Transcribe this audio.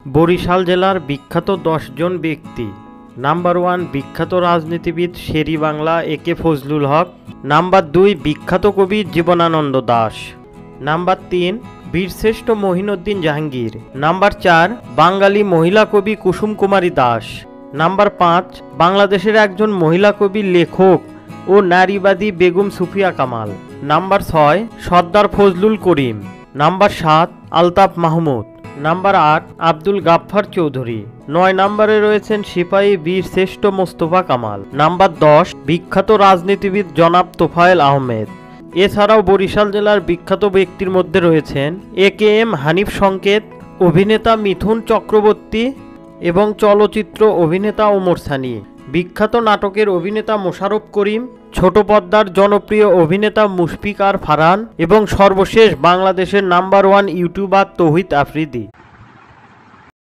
বরিশাল জেলার বিখ্যাত ১০ জন ব্যক্তি। নাম্বার 1 বিখ্যাত রাজনীতিবিদ শেরি বাংলা একে ফজলুল হক। নাম্বার 2 বিখ্যাত কবি জীবনানন্দ দাশ। নাম্বার 3 বীরশ্রেষ্ঠ মহিনুদ্দিন জাহাঙ্গীর। নাম্বার 4 বাঙালি মহিলা কবি কুসুম কুমারী দাস। নাম্বার 5 বাংলাদেশের একজন মহিলা কবি, লেখক ও নারীবাদী বেগম সুফিয়া কামাল। নাম্বার 6 সর্দার ফজলুল করিম। নাম্বার 7 আলতাফ মাহমুদ। নাম্বার 8 আব্দুল গাফফার চৌধুরী। 9 নম্বরে রয়েছেন সিপাহী বীরশ্রেষ্ঠ মোস্তফা কামাল। নাম্বার 10 বিখ্যাত রাজনীতিবিদ জনাব তোফায়েল আহমেদ। এছাড়াও বরিশাল জেলার বিখ্যাত ব্যক্তির মধ্যে রয়েছেন AKM হানিফ সংকেত, অভিনেতা মিথুন চক্রবর্তী এবং চলচ্চিত্র অভিনেতা ওমর সানি, বিখ্যাত নাটকের অভিনেতা মোশাররফ করিম, ছোট পর্দার জনপ্রিয় অভিনেতা মুশফিক আর ফারহান এবং সর্বশেষ বাংলাদেশের নাম্বার 1 ইউটিউবার তৌহিদ আফ্রিদি।